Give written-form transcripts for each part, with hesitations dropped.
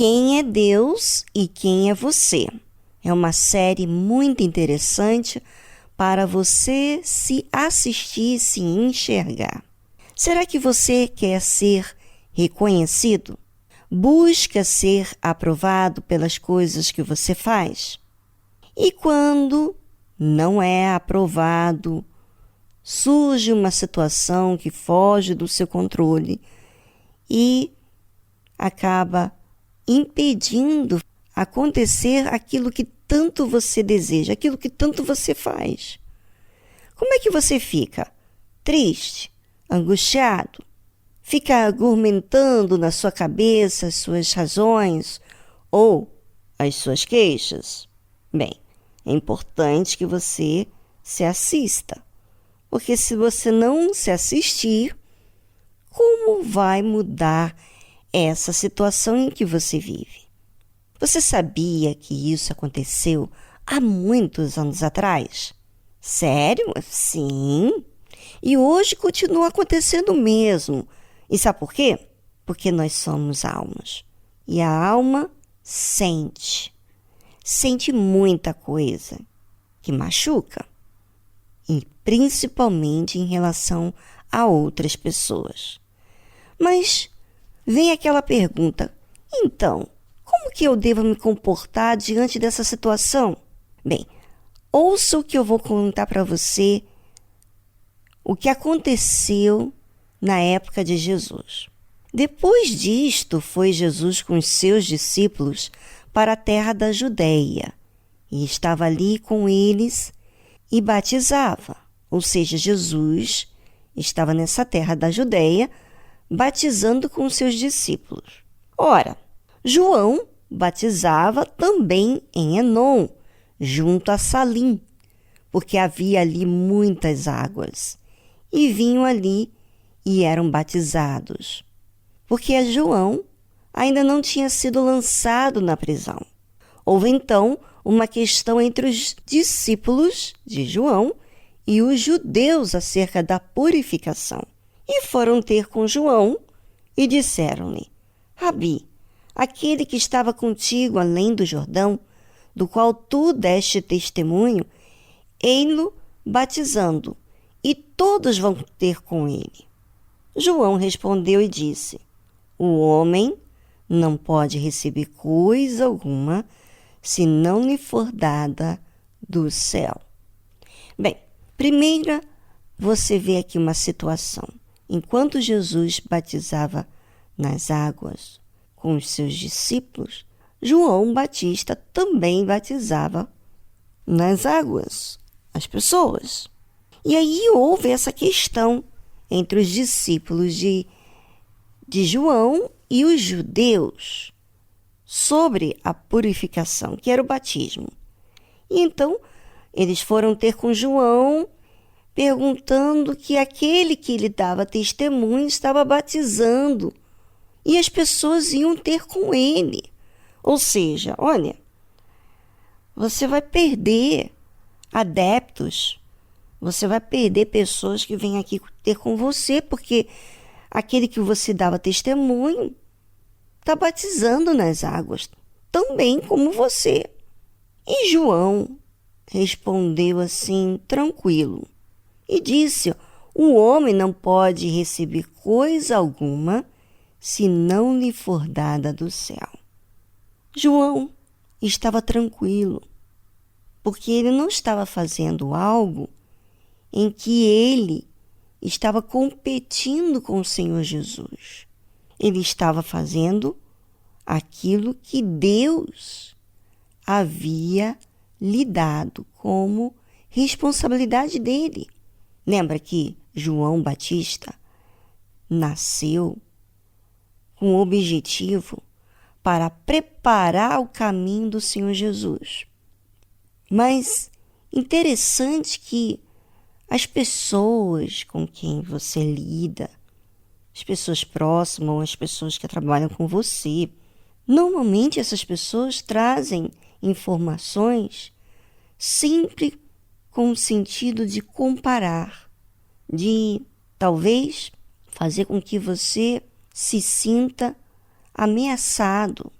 Quem é Deus e quem é você? É uma série muito interessante para você se assistir e se enxergar. Será que você quer ser reconhecido? Busca ser aprovado pelas coisas que você faz? E quando não é aprovado, surge uma situação que foge do seu controle e acaba impedindo acontecer aquilo que tanto você deseja, aquilo que tanto você faz. Como é que você fica? Triste? Angustiado? Fica argumentando na sua cabeça as suas razões ou as suas queixas? Bem, é importante que você se assista, porque se você não se assistir, como vai mudar essa situação em que você vive? Você sabia que isso aconteceu há muitos anos atrás? Sério? Sim. E hoje continua acontecendo mesmo. E sabe por quê? Porque nós somos almas. E a alma sente. Sente muita coisa que machuca. E principalmente em relação a outras pessoas. Mas vem aquela pergunta, então, como que eu devo me comportar diante dessa situação? Bem, ouça o que eu vou contar para você, o que aconteceu na época de Jesus. Depois disto, foi Jesus com os seus discípulos para a terra da Judéia, e estava ali com eles e batizava. Ou seja, Jesus estava nessa terra da Judéia, batizando com os seus discípulos. Ora, João batizava também em Enom, junto a Salim, porque havia ali muitas águas, e vinham ali e eram batizados, porque João ainda não tinha sido lançado na prisão. Houve então uma questão entre os discípulos de João e os judeus acerca da purificação. E foram ter com João e disseram-lhe, Rabi, aquele que estava contigo além do Jordão, do qual tu deste testemunho, ei-lo batizando, e todos vão ter com ele. João respondeu e disse, o homem não pode receber coisa alguma se não lhe for dada do céu. Bem, primeira, você vê aqui uma situação. Enquanto Jesus batizava nas águas com os seus discípulos, João Batista também batizava nas águas as pessoas. E aí houve essa questão entre os discípulos de João e os judeus sobre a purificação, que era o batismo. E então eles foram ter com João, perguntando que aquele que lhe dava testemunho estava batizando e as pessoas iam ter com ele. Ou seja, olha, você vai perder adeptos, você vai perder pessoas que vêm aqui ter com você, porque aquele que você dava testemunho está batizando nas águas, também como você. E João respondeu assim, tranquilo, e disse, o homem não pode receber coisa alguma se não lhe for dada do céu. João estava tranquilo, porque ele não estava fazendo algo em que ele estava competindo com o Senhor Jesus. Ele estava fazendo aquilo que Deus havia lhe dado como responsabilidade dele. Lembra que João Batista nasceu com o objetivo para preparar o caminho do Senhor Jesus. Mas interessante que as pessoas com quem você lida, as pessoas próximas ou as pessoas que trabalham com você, normalmente essas pessoas trazem informações sempre com o sentido de comparar, de talvez fazer com que você se sinta ameaçado,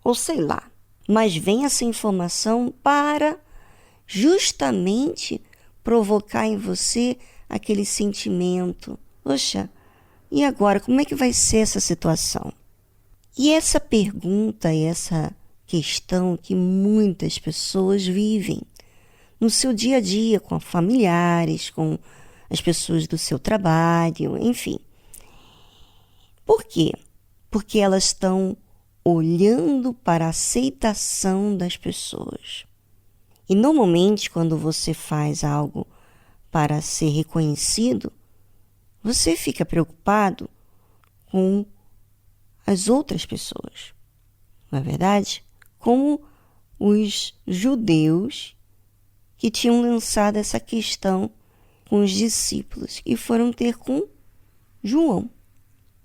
ou sei lá. Mas vem essa informação para justamente provocar em você aquele sentimento. Poxa, e agora, como é que vai ser essa situação? E essa pergunta e essa questão que muitas pessoas vivem no seu dia a dia, com familiares, com as pessoas do seu trabalho, enfim. Por quê? Porque elas estão olhando para a aceitação das pessoas. E normalmente, quando você faz algo para ser reconhecido, você fica preocupado com as outras pessoas. Não é verdade? Como os judeus que tinham lançado essa questão com os discípulos e foram ter com João.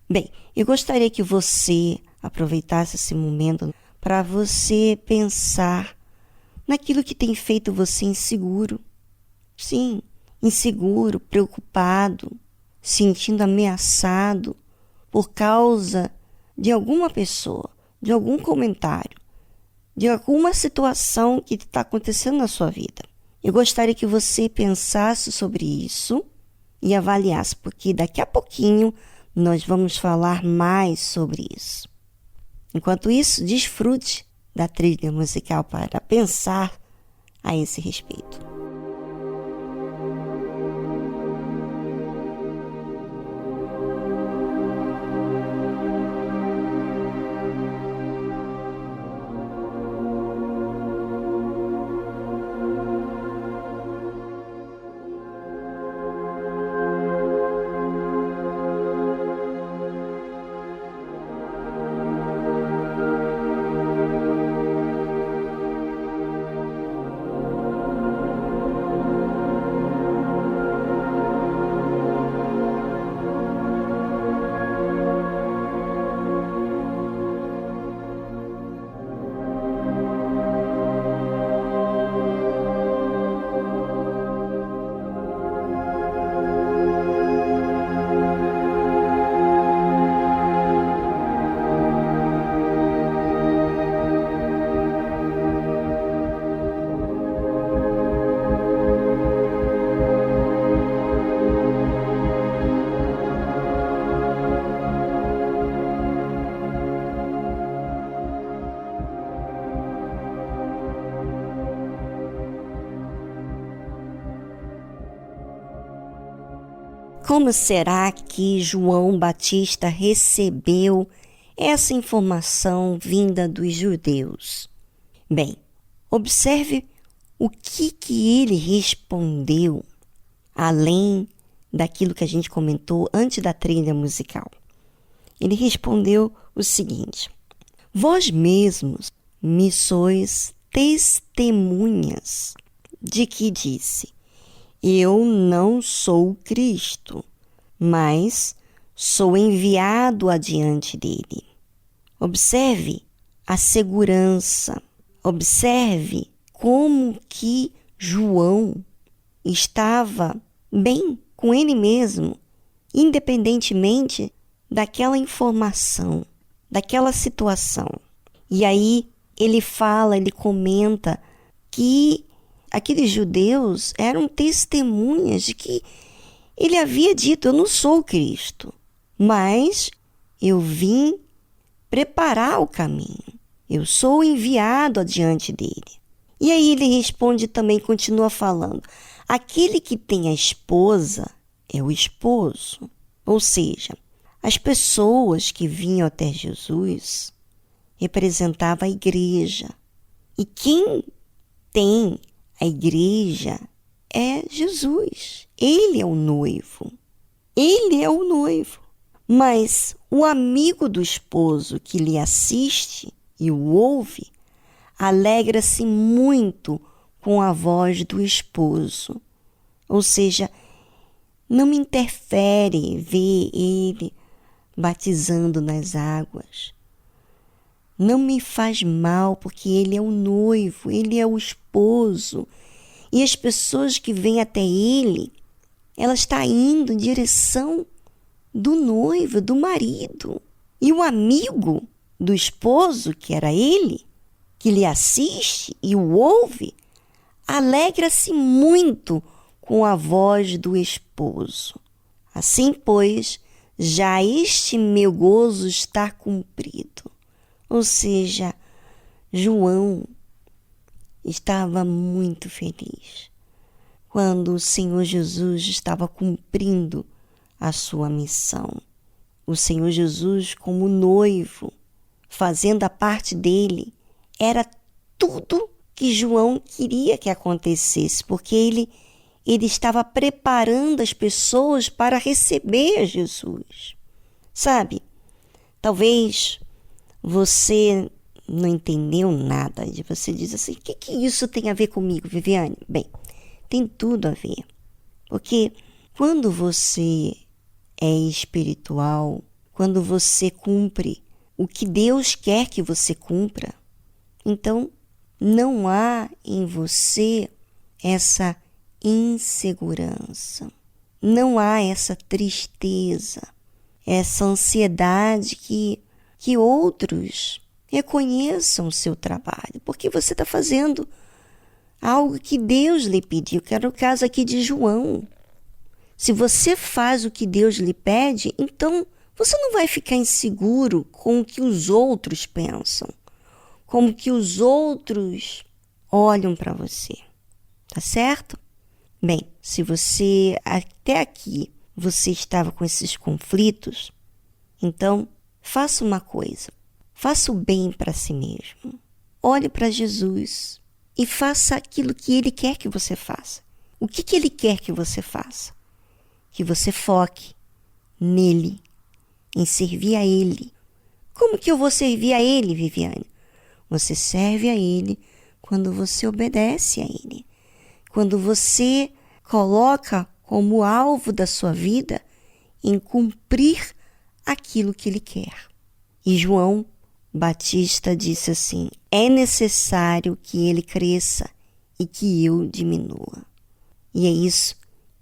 Bem, eu gostaria que você aproveitasse esse momento para você pensar naquilo que tem feito você inseguro. Sim, inseguro, preocupado, sentindo ameaçado por causa de alguma pessoa, de algum comentário, de alguma situação que está acontecendo na sua vida. Eu gostaria que você pensasse sobre isso e avaliasse, porque daqui a pouquinho nós vamos falar mais sobre isso. Enquanto isso, desfrute da trilha musical para pensar a esse respeito. Como será que João Batista recebeu essa informação vinda dos judeus? Bem, observe o que ele respondeu, além daquilo que a gente comentou antes da trilha musical. Ele respondeu o seguinte: vós mesmos me sois testemunhas de que disse: eu não sou Cristo, mas sou enviado adiante dele. Observe a segurança, observe como que João estava bem com ele mesmo, independentemente daquela informação, daquela situação. E aí ele comenta que aqueles judeus eram testemunhas de que ele havia dito: eu não sou Cristo, mas eu vim preparar o caminho. Eu sou enviado adiante dele. E aí ele responde também, continua falando: aquele que tem a esposa é o esposo. Ou seja, as pessoas que vinham até Jesus representavam a igreja. E quem tem a igreja é Jesus. Ele é o noivo. Ele é o noivo. Mas o amigo do esposo que lhe assiste e o ouve, alegra-se muito com a voz do esposo. Ou seja, não me interfere ver ele batizando nas águas. Não me faz mal, porque ele é o noivo, ele é o esposo. E as pessoas que vêm até ele, ela está indo em direção do noivo, do marido. E o amigo do esposo, que era ele, que lhe assiste e o ouve, alegra-se muito com a voz do esposo. Assim, pois, já este meu gozo está cumprido. Ou seja, João estava muito feliz quando o Senhor Jesus estava cumprindo a sua missão. O Senhor Jesus, como noivo, fazendo a parte dele, era tudo que João queria que acontecesse, porque ele estava preparando as pessoas para receber Jesus. Sabe, talvez você não entendeu nada, e você diz assim, o que isso tem a ver comigo, Viviane? Bem, tem tudo a ver, porque quando você é espiritual, quando você cumpre o que Deus quer que você cumpra, então não há em você essa insegurança, não há essa tristeza, essa ansiedade que outros reconheçam o seu trabalho, porque você está fazendo algo que Deus lhe pediu, que era o caso aqui de João. Se você faz o que Deus lhe pede, então você não vai ficar inseguro com o que os outros pensam, como que os outros olham para você, tá certo? Bem, se você até aqui você estava com esses conflitos, então faça uma coisa, faça o bem para si mesmo. Olhe para Jesus e faça aquilo que Ele quer que você faça. O que Ele quer que você faça? Que você foque nele, em servir a Ele. Como que eu vou servir a Ele, Viviane? Você serve a Ele quando você obedece a Ele. Quando você coloca como alvo da sua vida em cumprir aquilo que Ele quer. E João Batista disse assim, é necessário que Ele cresça e que eu diminua. E é isso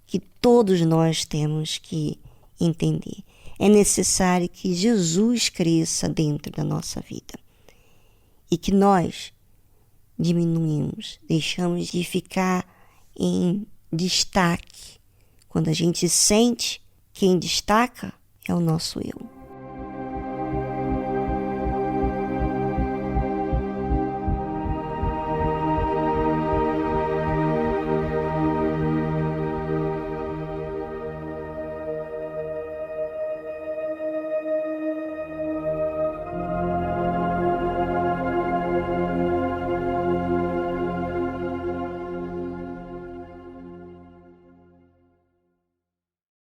que todos nós temos que entender. É necessário que Jesus cresça dentro da nossa vida. E que nós diminuímos, deixamos de ficar em destaque. Quando a gente sente, quem destaca é o nosso eu.